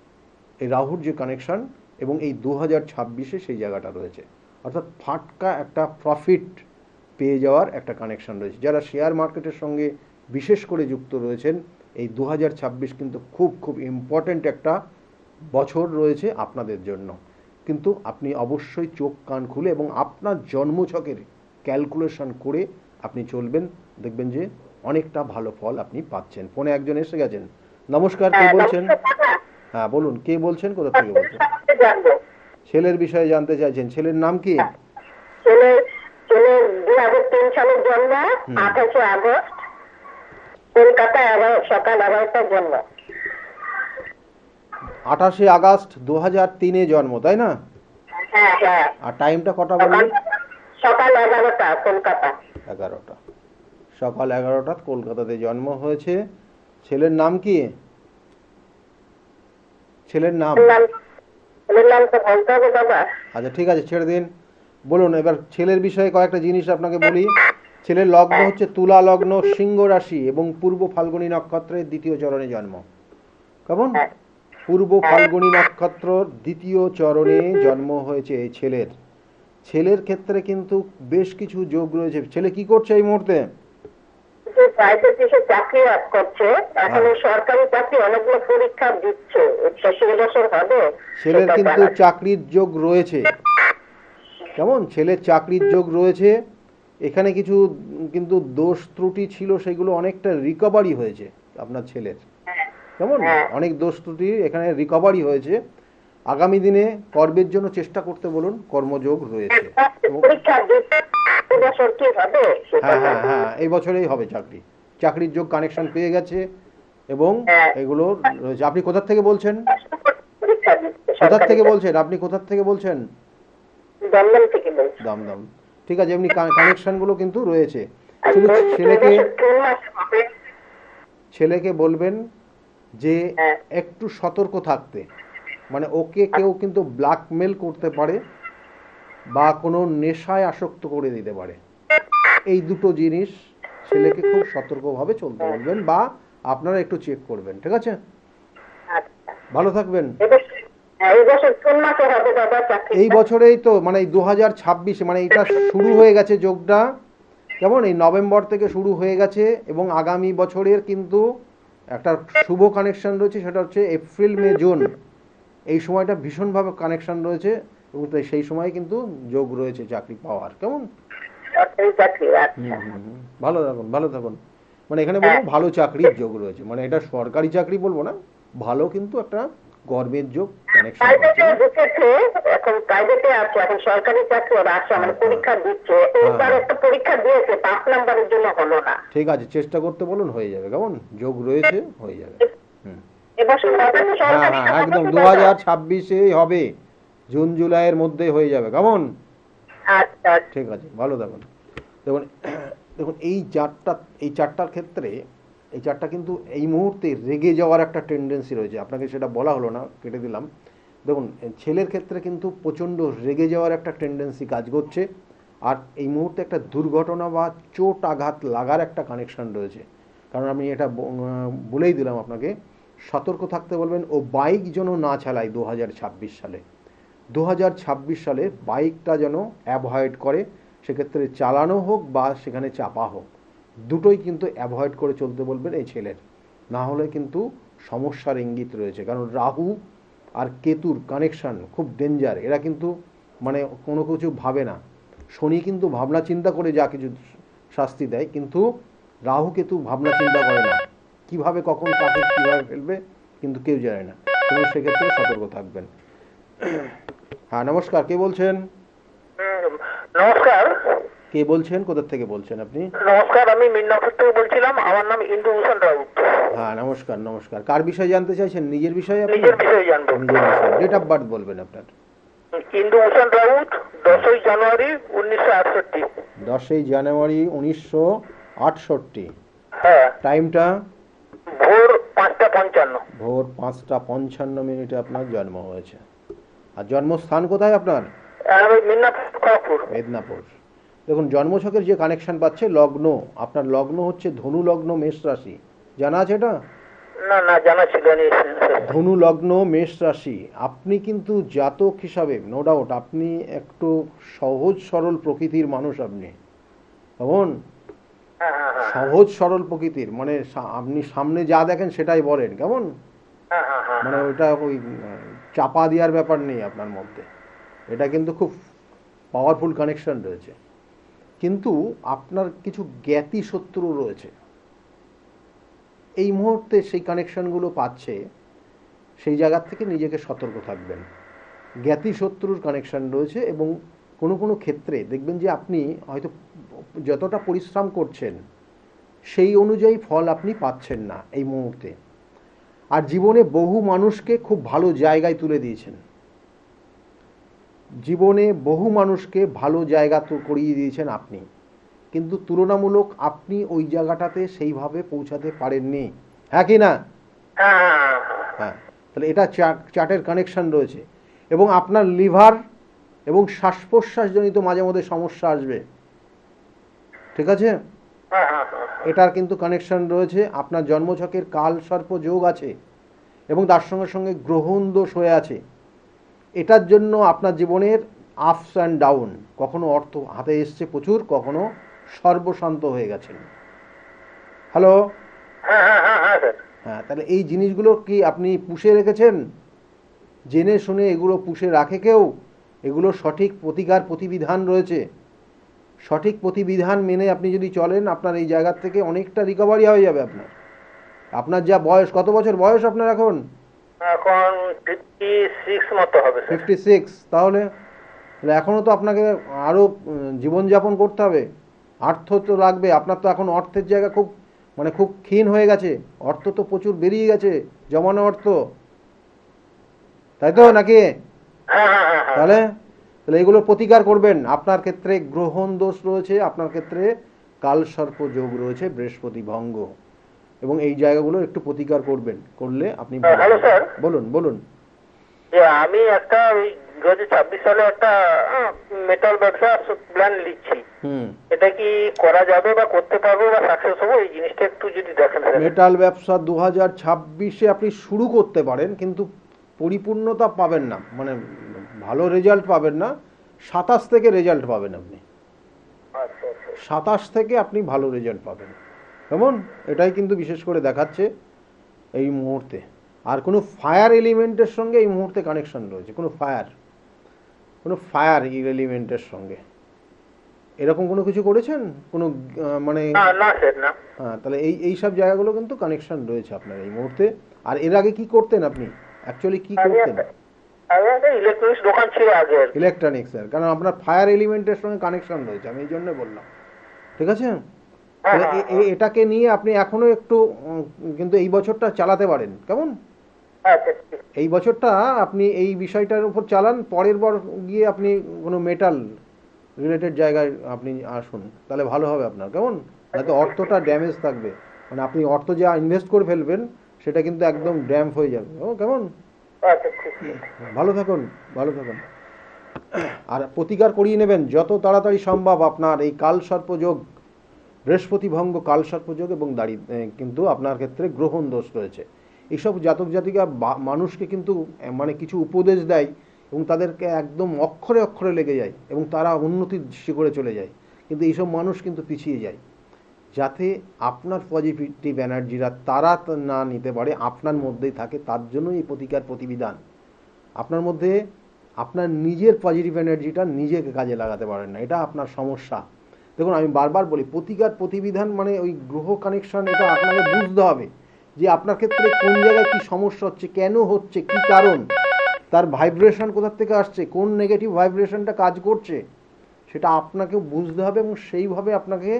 এই রাহুর যে কানেকশান, এবং এই 2026-এ সেই জায়গাটা রয়েছে, অর্থাৎ ফাটকা একটা প্রফিট পেয়ে যাওয়ার একটা কানেকশান রয়েছে। যারা শেয়ার মার্কেটের সঙ্গে বিশেষ করে যুক্ত রয়েছেন, এই 2026 কিন্তু খুব খুব ইম্পর্ট্যান্ট একটা বছর রয়েছে আপনাদের জন্য। কিন্তু আপনি অবশ্যই চোখ কান খুলে এবং আপনার জন্মছকের ক্যালকুলেশন করে আপনি চলবেন, দেখবেন যে অনেকটা ভালো ফল আপনি পাচ্ছেন। ফোনে একজন এসে গেছেন। নমস্কার, কে বলছেন? হ্যাঁ বলুন, কে বলছেন, কোথা থেকে বলছেন? ছেলের বিষয়ে জানতে চাইছেন, ছেলের নাম কি? ছেলের 2003 সালের জন্ম, 28 আগস্ট, কলকাতা, সকাল 11টার জন্ম। 28 আগস্ট 2003-এ জন্ম, তাই না? হ্যাঁ হ্যাঁ। আর টাইমটা কটা বললেন? সকাল 11টা, কলকাতা। 11টা, সকাল 11টা কলকাতাতে জন্ম হয়েছে। ছেলের নাম কি? ছেলের নাম? ছেলের নাম তো বলতে হবে বাবা। আচ্ছা ঠিক আছে, ছেড়ে দিন। বলুন এবার ছেলের বিষয়ে কয়েকটা জিনিস আপনাকে বলি। ছেলের লগ্ন হচ্ছে তুলা লগ্ন, সিংহ রাশি, এবং পূর্ব ফাল্গুনী নক্ষত্রের 2য় চরণে জন্ম। কেমন? পূর্ব ফাল্গুনী নক্ষত্র 2য় চরণে জন্ম হয়েছে এই ছেলের। ছেলের ক্ষেত্রে কিন্তু বেশ কিছু যোগ রয়েছে। ছেলে কি করছে এই মুহূর্তে? প্রাইভেট দেশে চাকরি করছে, এখন সরকারি চাকরি অনেকগুলো পরীক্ষা দিচ্ছে, 60 বছর হবে। ছেলের কিন্তু চাকরির যোগ রয়েছে। কেমন? ছেলের চাকরির যোগ রয়েছে। এখানে কিছু কিন্তু দোষ ত্রুটি ছিল, সেগুলো অনেকটা রিকভারি হয়েছে আপনার ছেলের। কেমন? অনেক দোষ ত্রুটি এখানে রিকভারি হয়েছে। আগামী দিনে কর্মের জন্য চেষ্টা করতে বলুন, কর্মযোগ রয়েছে। হ্যাঁ হ্যাঁ হ্যাঁ, এই বছরেই হবে চাকরি। চাকরির যোগ কানেকশন পেয়ে গেছে এবং এগুলো রয়েছে। আপনি কোথা থেকে বলছেন? কোথা থেকে বলছেন আপনি? কোথা থেকে বলছেন? দমদম থেকে বলছি। দমদম, ঠিক আছে। এমনি কানেকশনগুলো কিন্তু রয়েছে। শুধু ছেলেকে বলবেন যে একটু সতর্ক থাকতে, মানে ওকে কেউ কিন্তু ব্ল্যাকমেল করতে পারে বা কোনো নেশায় আসক্ত করে দিতে পারে। এই দুটো জিনিস ছেলেকে খুব সতর্কভাবে চলতে বলবেন, বা আপনারা একটু চেক করবেন, ঠিক আছে? ভালো থাকবেন। এই বছরেই তো, মানে এই 2026, মানে এটা শুরু হয়ে গেছে যোগটা। কেমন? এই নভেম্বর থেকে শুরু হয়ে গেছে, এবং আগামী বছরের কিন্তু একটা শুভ কানেকশন রয়েছে, সেটা হচ্ছে এপ্রিল মে জুন। এই সময়টা ভীষণভাবে কানেকশন রয়েছে, এবং সেই সময় কিন্তু যোগ রয়েছে চাকরি পাওয়ার। কেমন? ভালো থাকুন, ভালো থাকুন। মানে এখানে বলবো ভালো চাকরির যোগ রয়েছে, মানে এটা সরকারি চাকরি বলবো না, ভালো কিন্তু একটা গর্বের যোগ কানেকশন রয়েছে। এখন প্রাইভেটে আছে, এখন সরকারি চাকরি আছে, মানে পরীক্ষা দিচ্ছে। এইবার একটা পরীক্ষা দিয়েছে, 5 নাম্বারের জন্য হলো না। ঠিক আছে, চেষ্টা করতে বলুন, হয়ে যাবে। কেমন? যোগ রয়েছে, হয়ে যাবে। হ্যাঁ হ্যাঁ, একদম 2026-এই হবে, জুন জুলাইয়ের মধ্যে হয়ে যাবে। কেমন? আচ্ছা ঠিক আছে, ভালো থাকুন। দেখুন দেখুন এই চারটার ক্ষেত্রে এই চারটা কিন্তু এই মুহূর্তে রেগে যাওয়ার একটা টেন্ডেন্সি রয়েছে, আপনাকে সেটা বলা হলো না, কেটে দিলাম। দেখুন ছেলের ক্ষেত্রে কিন্তু প্রচণ্ড রেগে যাওয়ার একটা টেন্ডেন্সি কাজ করছে, আর এই মুহূর্তে একটা দুর্ঘটনা বা চোট আঘাত লাগার একটা কানেকশন রয়েছে। কারণ আমি এটা বলেই দিলাম আপনাকে, সতর্ক থাকতে বলবেন ও বাইক যেন না চালায় 2026 সালে। 2026 সালে বাইকটা যেন অ্যাভয়েড করে, সেক্ষেত্রে চালানো হোক বা সেখানে চাপা হোক, দুটোই কিন্তু অ্যাভয়েড করে চলতে বলবেন এই ছেলের, না হলে কিন্তু সমস্যার ইঙ্গিত রয়েছে। কারণ রাহু আর কেতুর কানেকশান খুব ডেঞ্জার, এরা কিন্তু মানে কোনো কিছু ভাবে না। শনি কিন্তু ভাবনা চিন্তা করে যা কিছু শাস্তি দেয়, কিন্তু রাহু কেতু ভাবনা চিন্তা করে না, কিভাবে কখন কাকে কীভাবে ফেলবে কিন্তু কেউ জানে না। তুমি সেক্ষেত্রে সতর্ক থাকবেন। হ্যাঁ নমস্কার, কে বলছেন? নমস্কার। কে বলছেন, কোথা থেকে বলছেন আপনি? নমস্কার, আমি মিদনাপুর থেকে বলছিলাম। আমার নাম ইন্দুভূষণ রাউত। হ্যাঁ নমস্কার। নমস্কার, কার বিষয়ে জানতে চাইছেন? নিজের বিষয়ে? নিজের বিষয়ে জানবো। নিজের বিষয়ে। ডেট অফ বার্থ বলবেন আপনার? ইন্দুভূষণ রাউত, 10ই জানুয়ারি 1968। 10ই জানুয়ারি 1968। হ্যাঁ। টাইমটা? ভোর 5:55। ভোর 5:55 আপনার জন্ম হয়েছে। আর জন্মস্থান কোথায় আপনার? মিদনাপুর, খড়গপুর। মেদিনীপুর। দেখুন জন্মছকের যে কানেকশন পাচ্ছে, লগ্ন, আপনার লগ্ন হচ্ছে ধনু লগ্ন মেষ রাশি, জানা আছে এটা? না না, জানা ছিল না। ধনু লগ্ন মেষ রাশি। আপনি কিন্তু জাতক হিসাবে নো ডাউট আপনি একটু সহজ সরল প্রকৃতির মানুষ, আপনি কেমন সহজ সরল প্রকৃতির, মানে আপনি সামনে যা দেখেন সেটাই বলেন, কেমন মানে ওইটা ওই চাপা দেওয়ার ব্যাপার নেই আপনার মধ্যে। এটা কিন্তু খুব পাওয়ারফুল কানেকশন রয়েছে, কিন্তু আপনার কিছু জ্ঞাতি শত্রু রয়েছে এই মুহূর্তে, সেই কানেকশনগুলো পাচ্ছে, সেই জায়গার থেকে নিজেকে সতর্ক থাকবেন। জ্ঞাতি শত্রুর কানেকশন রয়েছে, এবং কোনো কোনো ক্ষেত্রে দেখবেন যে আপনি হয়তো যতটা পরিশ্রম করছেন সেই অনুযায়ী ফল আপনি পাচ্ছেন না এই মুহূর্তে। আর জীবনে বহু মানুষকে খুব ভালো জায়গায় তুলে দিয়েছেন, জীবনে বহু মানুষকে ভালো জায়গা তো করিয়ে দিয়েছেন আপনি, কিন্তু তুলনামূলক আপনি ওই জায়গাটাতে সেইভাবে পৌঁছাতে পারেননি, হ্যাঁ কি না? হ্যাঁ, তাহলে এটা চার্টের কানেকশন রয়েছে। এবং আপনার লিভার এবং শ্বাস প্রশ্বাসজনিত মাঝে মধ্যে সমস্যা আসবে, ঠিক আছে? এটার কিন্তু কানেকশন রয়েছে। আপনার জন্মছকের কাল সর্প যোগ আছে, এবং তার সঙ্গে সঙ্গে গ্রহণ দোষ হয়ে আছে। এটার জন্য আপনার জীবনের আপস অ্যান্ড ডাউন, কখনো অর্থ হাতে এসছে প্রচুর, কখনো সর্বশান্ত হয়ে গেছেন। হ্যালো? হ্যাঁ, তাহলে এই জিনিসগুলো কি আপনি পুষে রেখেছেন? জেনে শুনে এগুলো পুষে রাখে কেউ? এগুলো সঠিক প্রতিকার প্রতিবিধান রয়েছে, সঠিক প্রতিবিধান মেনে আপনি যদি চলেন, আপনার এই জায়গার থেকে অনেকটা রিকভারি হয়ে যাবে। আপনার যা বয়স, কত বছর বয়স আপনার এখন? এখন 56 মতো হবে। 56। তাহলে এখনও তো আপনাকে আরও জীবনযাপন করতে হবে, অর্থ তো লাগবে। আপনার তো এখন অর্থের জায়গা খুব মানে খুব ক্ষীণ হয়ে গেছে, অর্থ তো প্রচুর বেরিয়ে গেছে, জমানো অর্থ, তাই তো নাকি? তাহলে এগুলো প্রতিকার করবেন। আপনার ক্ষেত্রে গ্রহণ দোষ রয়েছে, আপনার ক্ষেত্রে কালসর্প যোগ রয়েছে, বৃহস্পতি ভঙ্গ, এবং এই জায়গাগুলো একটু প্রতিকার করবেন, করলে আপনি। Hello sir. বলুন বলুন। আমি একটা 2026 সালে একটা মেটাল ব্যবসা প্ল্যান লিখছি, এটা কি করা যাবে বা করতে পারবো বা সাকসেস হবো? এই জিনিসটা একটু যদি দেখেন। মেটাল ব্যবসা 2026-এ আপনি শুরু করতে পারেন, কিন্তু পরিপূর্ণতা পাবেন না, মানে ভালো রেজাল্ট পাবেন না। 27 থেকে রেজাল্ট পাবেন আপনি। 27 থেকে আপনি ভালো রেজাল্ট পাবেন, কেমন? এটাই কিন্তু বিশেষ করে দেখাচ্ছে এই মুহূর্তে। আর কোনো ফায়ার এলিমেন্টের সঙ্গে এই মুহূর্তে কানেকশন রয়েছে, কোনো ফায়ার এলিমেন্টের সঙ্গে এরকম কোনো কিছু করেছেন কোনো মানে? হ্যাঁ, তাহলে এই সব জায়গাগুলো কিন্তু কানেকশন রয়েছে আপনার এই মুহূর্তে। আর এর আগে কি করতেন আপনি, অ্যাকচুয়ালি কি করতেন? ইলেকট্রনিক্স দোকান ছিল আগে। ইলেকট্রনিক্সের, কারণ আপনার ফায়ার এলিমেন্টের সঙ্গে কানেকশন রয়েছে, আমি এই জন্য বললাম, ঠিক আছে? এটাকে নিয়ে আপনি এখনো একটু কিন্তু এই বছরটা চালাতে পারেন, কেমন? এই বছরটা আপনি এই বিষয়টার উপর চালান, পরের বার গিয়ে আপনি কোনো মেটাল রিলেটেড জায়গায় আপনি আসুন, তাহলে ভালো হবে আপনার, কেমন? যাতে অর্থটা ড্যামেজ থাকবে, মানে আপনি অর্থ যা ইনভেস্ট করে ফেলবেন সেটা কিন্তু একদম ড্যাম্প হয়ে যাবে। ও কেমন? আচ্ছা ঠিক আছে। ভালো থাকুন, ভালো থাকুন। আর প্রতিকার করিয়ে নেবেন যত তাড়াতাড়ি সম্ভব। আপনার এই কালসর্পযোগ, বৃহস্পতি ভঙ্গ কালসর্পযোগ এবং দাড়ি কিন্তু আপনার ক্ষেত্রে গ্রহণ দোষ রয়েছে। এইসব জাতক জাতিকা মানুষকে কিন্তু মানে কিছু উপদেশ দেয় এবং তাদেরকে একদম অক্ষরে অক্ষরে লেগে যায় এবং তারা উন্নতির শিখরে চলে যায়, কিন্তু এইসব মানুষ কিন্তু পিছিয়ে যায়। যাতে আপনার পজিটিভ এনার্জিরা তারা না নিতে পারে, আপনার মধ্যেই থাকে, তার জন্যই এই প্রতিকার প্রতিবিধান। আপনার মধ্যে আপনার নিজের পজিটিভ এনার্জিটা নিজেকে কাজে লাগাতে পারেন না, এটা আপনার সমস্যা। দেখুন আমি বারবার বলি, প্রতিকার প্রতিবিধান মানে ওই গ্রহ কানেকশন, এটা আপনাকে বুঝতে হবে যে আপনার ক্ষেত্রে কোন জায়গায় কী সমস্যা হচ্ছে, কেন হচ্ছে, কী কারণ, তার ভাইব্রেশন কোথা থেকে আসছে, কোন নেগেটিভ ভাইব্রেশনটা কাজ করছে, সেটা আপনাকে বুঝতে হবে এবং সেইভাবে আপনাকে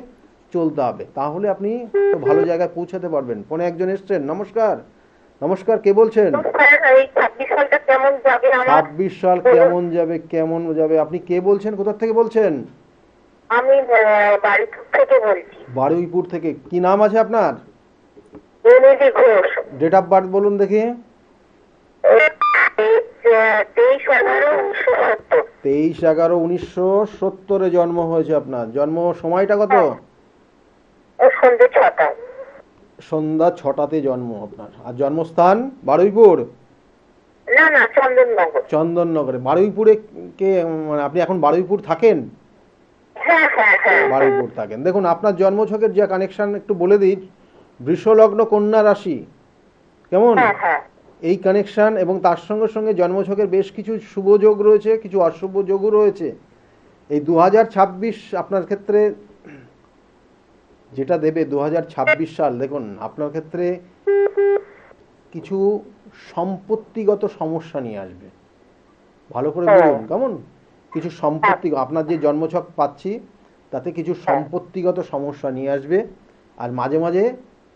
চলতে হবে। তাহলে আপনি তো ভালো জায়গায় পৌঁছাতে পারবেন। ফোনে একজন এসছেন। নমস্কার। নমস্কার, কে বলছেন? 26 সালটা কেমন যাবে আমার? 26 সাল কেমন যাবে? কেমন যাবে? আপনি কে বলছেন? কোথা থেকে বলছেন? আমি বাড়িপুর থেকে বলছি। বারুইপুর থেকে। কি নাম আছে আপনার? MLA Ghosh. Date of birth বলুন দেখি। 23/11/1970। 23/11/1970 জন্ম হয়েছে আপনার। জন্ম সময়টা কত? সন্ধ্যে 6টায়। সন্ধ্যা 6টাতে জন্ম আপনার। আর জন্মস্থান? বারুইপুর? না না, চন্দননগর। চন্দননগরে। বারুইপুরে কে, মানে আপনি এখন বারুইপুর থাকেন? হ্যাঁ হ্যাঁ হ্যাঁ। বারুইপুর থাকেন। দেখুন আপনার জন্মছকের যে কানেকশন একটু বলে দিই। বৃষলগ্ন কন্যা রাশি, কেমন? হ্যাঁ হ্যাঁ। এই কানেকশন এবং তার সঙ্গে সঙ্গে জন্মছকের বেশ কিছু শুভ যোগ রয়েছে, কিছু অশুভ যোগও রয়েছে। এই 2026 আপনার ক্ষেত্রে যেটা দেবে 2026 সাল, দেখুন আপনার ক্ষেত্রে কিছু সম্পত্তিগত সমস্যা নিয়ে আসবে। ভালো করে বলুন, কেমন? কিছু সম্পত্তি, আপনার যে জন্মছক পাচ্ছি তাতে কিছু সম্পত্তিগত সমস্যা নিয়ে আসবে। আর মাঝে মাঝে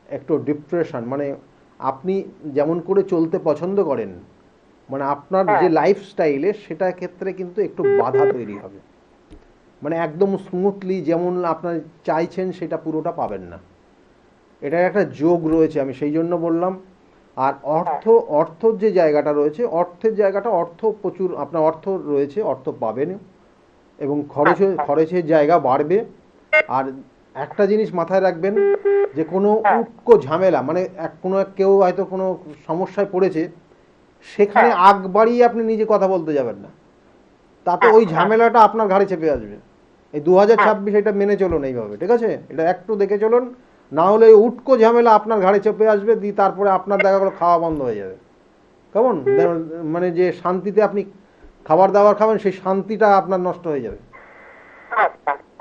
একটু ডিপ্রেশন, মানে আপনি যেমন করে চলতে পছন্দ করেন, মানে আপনার যে লাইফস্টাইলে, সেটা ক্ষেত্রে কিন্তু একটু বাধা তৈরি হবে। মানে একদম স্মুথলি যেমন আপনার চাইছেন সেটা পুরোটা পাবেন না। এটার একটা যোগ রয়েছে, আমি সেই জন্য বললাম। আর অর্থর যে জায়গাটা রয়েছে, অর্থের জায়গাটা, অর্থ প্রচুর আপনার অর্থ রয়েছে, অর্থ পাবেন এবং খরচের জায়গা বাড়বে। আর একটা জিনিস মাথায় রাখবেন যে কোনো উটকো ঝামেলা, মানে কেউ হয়তো কোনো সমস্যায় পড়েছে, সেখানে আগ বাড়িয়ে আপনি নিজে কথা বলতে যাবেন না, তাতে ওই ঝামেলাটা আপনার ঘাড়ে চেপে আসবে। এই 2026 এটা মেনে চলুন এইভাবে, ঠিক আছে? এটা একটু দেখে চলুন, না হলে এই উটকো ঝামেলা আপনার ঘাড়ে চেপে আসবে, দিয়ে তারপরে আপনার দেখা গেলো খাওয়া বন্ধ হয়ে যাবে, কেমন? মানে যে শান্তিতে আপনি খাবার দাবার খাবেন, সেই শান্তিটা আপনার নষ্ট হয়ে যাবে,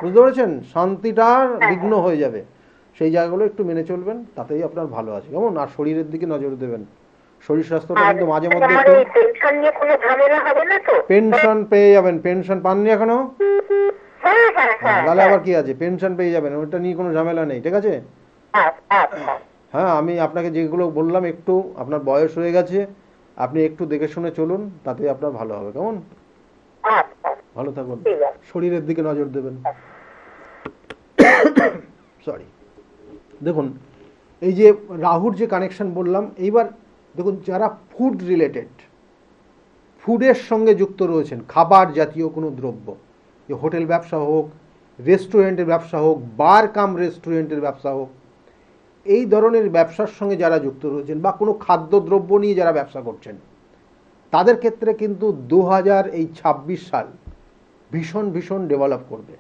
বুঝতে পেরেছেন? শান্তিটার বিঘ্ন হয়ে যাবে। সেই জায়গাগুলো একটু মেনে চলবেন, তাতেই আপনার ভালো আছে, কেমন? আর শরীরের দিকে নজর দেবেন। শরীর স্বাস্থ্যটা কিন্তু মাঝে মধ্যে একটু। পেনশন নিয়ে কোনো ঝামেলা হবে না তো? পেনশন পেয়ে যাবেন। পেনশন পাননি এখনো? হ্যাঁ হ্যাঁ হ্যাঁ। তাহলে আবার কি আছে, পেনশন পেয়ে যাবেন, ওটা নিয়ে কোনো ঝামেলা নেই, ঠিক আছে? হ্যাঁ, আমি আপনাকে যেগুলো বললাম, একটু আপনার বয়স হয়ে গেছে, আপনি একটু দেখে শুনে চলুন, তাতে আপনার ভালো হবে, কেমন? ভালো থাকুন, শরীরের দিকে নজর দেবেন। সরি। দেখুন এই যে রাহুর যে কানেকশন বললাম, এইবার দেখুন যারা ফুড রিলেটেড, ফুডের সঙ্গে যুক্ত রয়েছেন, খাবার জাতীয় কোনো দ্রব্য, যে হোটেল ব্যবসা হোক, রেস্টুরেন্টের ব্যবসা হোক, বার কাম রেস্টুরেন্টের ব্যবসা হোক, এই ধরনের ব্যবসার সঙ্গে যারা যুক্ত রয়েছেন, বা কোনো খাদ্যদ্রব্য নিয়ে যারা ব্যবসা করছেন, তাদের ক্ষেত্রে কিন্তু 2026 সাল ভীষণ ভীষণ ডেভেলপ করবে,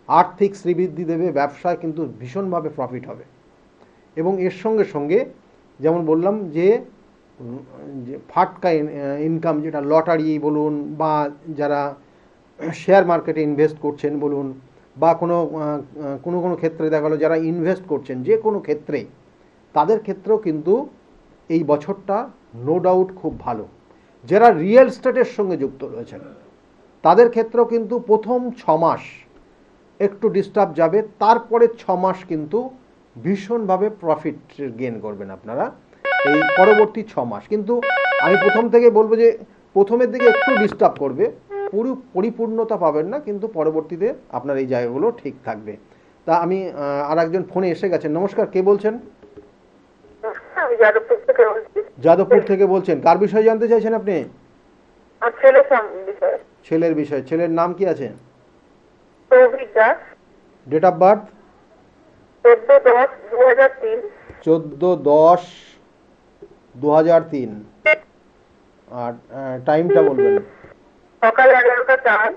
আর্থিক শ্রীবৃদ্ধি দেবে, ব্যবসায় কিন্তু ভীষণভাবে প্রফিট হবে। এবং এর সঙ্গে সঙ্গে যেমন বললাম যে ফাটকা ইনকাম, যেটা লটারি বলুন, বা যারা শেয়ার মার্কেটে ইনভেস্ট করছেন বলুন, বা কোনো ক্ষেত্রে দেখা গেলো যারা ইনভেস্ট করছেন যে কোনো ক্ষেত্রে, তাদের ক্ষেত্রেও কিন্তু এই বছরটা নো ডাউট খুব ভালো। যারা রিয়েল এস্টেটের সঙ্গে যুক্ত রয়েছেন, তাদের ক্ষেত্রেও কিন্তু প্রথম 6 মাস একটু ডিস্টার্ব যাবে, তারপরে 6 মাস কিন্তু ভীষণভাবে প্রফিট গেইন করবেন আপনারা এই পরবর্তী 6 মাস। কিন্তু আমি প্রথম থেকে বলবো যে প্রথমের দিকে একটু ডিস্টার্ব করবে, পরিপূর্ণতা পাবেন না, কিন্তু পরবর্তীতে আপনার এই জায়গাগুলো ঠিক থাকবে। তা আমি আর একজন ফোনে এসে গেছেন। নমস্কার, কে বলছেন? আমি যাদবপুর থেকে বলছি। যাদবপুর থেকে বলছেন, কার বিষয়ে জানতে চাইছেন আপনি? আর ছেলের বিষয়ে। ছেলের বিষয়। ছেলের নাম কি আছে? Souvik Das. Date of birth? 14/10/2003। 14/10/2003। আর টাইমটা বলবেন। সকাল 11টা 4।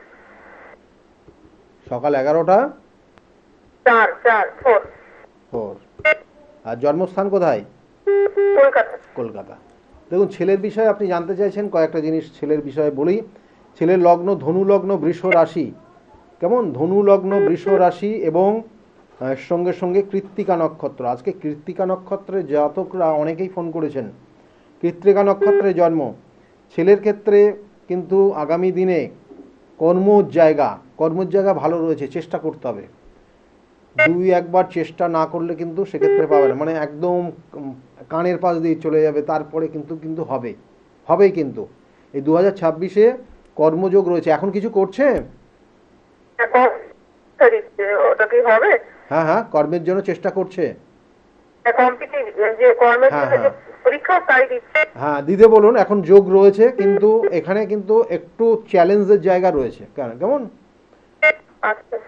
সকাল 11টা 4 4। আর জন্মস্থান কোথায়? কলকাতা। কলকাতা। দেখুন, ছেলের বিষয়ে আপনি জানতে চাইছেন, কয়েকটা জিনিস ছেলের বিষয়ে বলি। ছেলের লগ্ন ধনু লগ্ন বৃষ রাশি। কেমন? ধনু লগ্ন বৃষ রাশি এবং সঙ্গে সঙ্গে কৃত্তিকা নক্ষত্র। আজকে কৃত্তিকা নক্ষত্রের জাতকরা অনেকেই ফোন করেছেন। কৃত্তিকা নক্ষত্রে জন্ম ছেলের ক্ষেত্রে কিন্তু আগামী দিনে কর্মের জায়গা ভালো রয়েছে, চেষ্টা করতে হবে। 2-1বার চেষ্টা না করলে কিন্তু সেক্ষেত্রে পাবে না, মানে একদম কানের পাশ দিয়ে চলে যাবে, তারপরে কিন্তু হবেই। কিন্তু এই 2026-এ কর্মযোগ রয়েছে। এখন কিছু করছে? ওটা কি হবে? হ্যাঁ, কর্মের জন্য চেষ্টা করছে। হ্যাঁ, দিতে বলুন। এখন যোগ রয়েছে, কিন্তু এখানে কিন্তু একটু চ্যালেঞ্জের জায়গা রয়েছে। কেমন?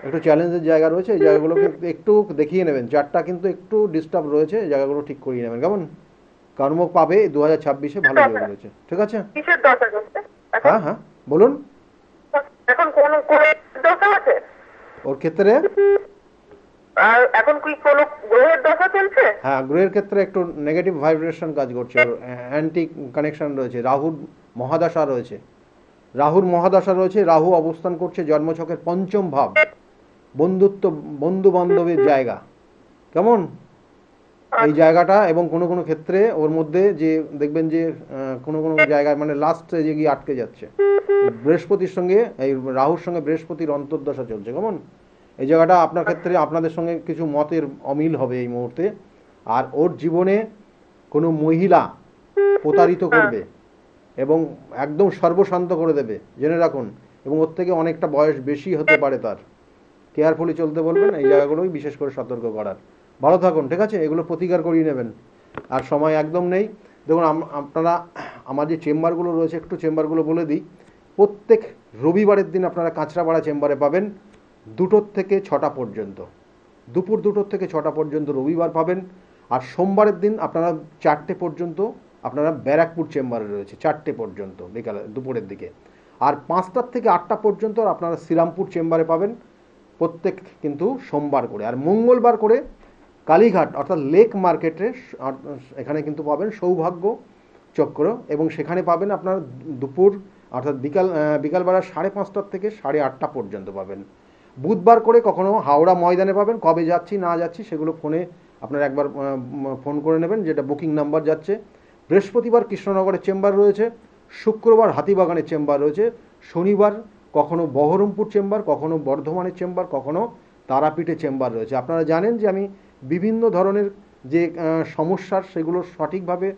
একটু চ্যালেঞ্জের জায়গা রয়েছে। এই জায়গাগুলোকে একটু দেখিয়ে নেবেন। চারটা কিন্তু একটু ডিস্টার্ব রয়েছে, এই জায়গাগুলো ঠিক করিয়ে নেবেন। কেমন? কর্ম পাবে 2026-এ, ভালো যোগ রয়েছে। ঠিক আছে? হ্যাঁ, বলুন। এখন কোন দশা আছে ওর ক্ষেত্রে? আর এখন কি কোন গ্রহের দশা চলছে? হ্যাঁ, গ্রহের ক্ষেত্রে একটু নেগেটিভ ভাইব্রেশন কাজ করছে। ওর অ্যান্টি কানেকশন রয়েছে। রাহুর মহাদশা রয়েছে। রাহু অবস্থান করছে জন্মছকের পঞ্চম ভাব, বন্ধু বান্ধবের জায়গা। কেমন? এই জায়গাটা, এবং কোনো ক্ষেত্রে ওর মধ্যে যে দেখবেন যে কোনো জায়গায় মানে লাস্ট স্টেজে গিয়ে আটকে যাচ্ছে। বৃহস্পতির সঙ্গে, এই রাহুর সঙ্গে বৃহস্পতির অন্তর্দশা চলছে। কেমন? এই জায়গাটা আপনার ক্ষেত্রে আপনাদের সঙ্গে কিছু মতের অমিল হবে এই মুহূর্তে। আর ওর জীবনে কোনো মহিলা প্রতারিত করবে এবং একদম সর্বশান্ত করে দেবে, জেনে রাখুন। এবং ওর থেকে অনেকটা বয়স বেশি হতে পারে, তার কেয়ারফুলি চলতে বলবেন। এই জায়গাগুলোই বিশেষ করে সতর্ক করার। ভালো থাকুন, ঠিক আছে? এগুলো প্রতিকার করিয়ে নেবেন। আর সময় একদম নেই। দেখুন, আপনারা আমার যে চেম্বারগুলো রয়েছে, একটু চেম্বারগুলো বলে দিই। প্রত্যেক রবিবারের দিন আপনারা কাঁচরাপাড়া চেম্বারে পাবেন 2টো থেকে 6টা পর্যন্ত। দুপুর 2টো থেকে 6টা পর্যন্ত রবিবার পাবেন। আর সোমবারের দিন আপনারা 4টে পর্যন্ত আপনারা ব্যারাকপুর চেম্বারে রয়েছে, 4টে পর্যন্ত বিকালে দুপুরের দিকে। আর 5টা থেকে 8টা পর্যন্ত আপনারা শ্রীরামপুর চেম্বারে পাবেন, প্রত্যেক কিন্তু সোমবার করে। আর মঙ্গলবার করে কালীঘাট অর্থাৎ লেক মার্কেটে এখানে কিন্তু পাবেন সৌভাগ্য চক্র, এবং সেখানে পাবেন আপনার দুপুর অর্থাৎ বিকালবেলা 5:30 থেকে 8:30 পর্যন্ত পাবেন। বুধবার করে কখনো হাওড়া ময়দানে পাবেন। কবে যাচ্ছি না যাচ্ছি সেগুলো ফোনে আপনারা একবার ফোন করে নেবেন, যেটা বুকিং নাম্বার যাচ্ছে। বৃহস্পতিবার কৃষ্ণনগরের চেম্বার রয়েছে, শুক্রবার হাতিবাগানের চেম্বার রয়েছে, শনিবার কখনো বহরমপুর চেম্বার, কখনো বর্ধমানের চেম্বার, কখনো তারাপীঠে চেম্বার রয়েছে। আপনারা জানেন যে আমি বিভিন্ন ধরনের যে সমস্যার সেগুলো সঠিকভাবে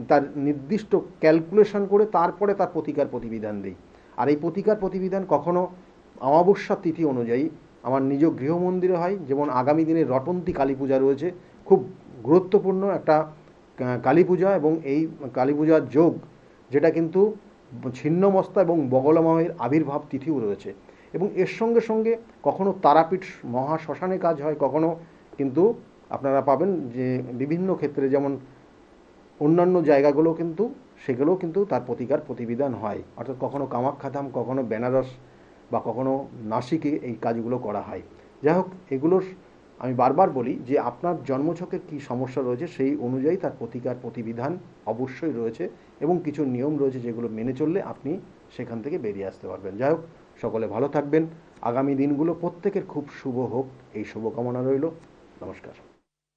তার নির্দিষ্ট ক্যালকুলেশন করে তারপরে তার প্রতিকার প্রতিবিধান দিই। আর এই প্রতিকার প্রতিবিধান কখনো অমাবস্যা তিথি অনুযায়ী আমার নিজ গৃহমন্দিরে হয়। যেমন আগামী দিনে রটন্তী কালী পূজা রয়েছে, খুব গুরুত্বপূর্ণ একটা কালী পূজা, এবং এই কালী পূজার যোগ যেটা কিন্তু ছিন্নমস্তা এবং বগলাময়ের আবির্ভাব তিথিও রয়েছে। এবং এর সঙ্গে সঙ্গে কখনো তারাপীঠ মহাশ্মশানে কাজ হয়, কখনো কিন্তু আপনারা পাবেন যে বিভিন্ন ক্ষেত্রে যেমন অন্যান্য জায়গাগুলো কিন্তু সেগুলোও কিন্তু তার প্রতিকার প্রতিবিধান হয়। অর্থাৎ কখনো কামাখ্যাধাম, কখনো বেনারস বা কখনো নাসিকে এই কাজগুলো করা হয়। যাই হোক, এগুলোর আমি বারবার বলি যে আপনার জন্মছকের কী সমস্যা রয়েছে সেই অনুযায়ী তার প্রতিকার প্রতিবিধান অবশ্যই রয়েছে, এবং কিছু নিয়ম রয়েছে যেগুলো মেনে চললে আপনি সেখান থেকে বেরিয়ে আসতে পারবেন। যাই হোক, সকলে ভালো থাকবেন। আগামী দিনগুলো প্রত্যেকের খুব শুভ হোক, এই শুভকামনা রইল। নমস্কার।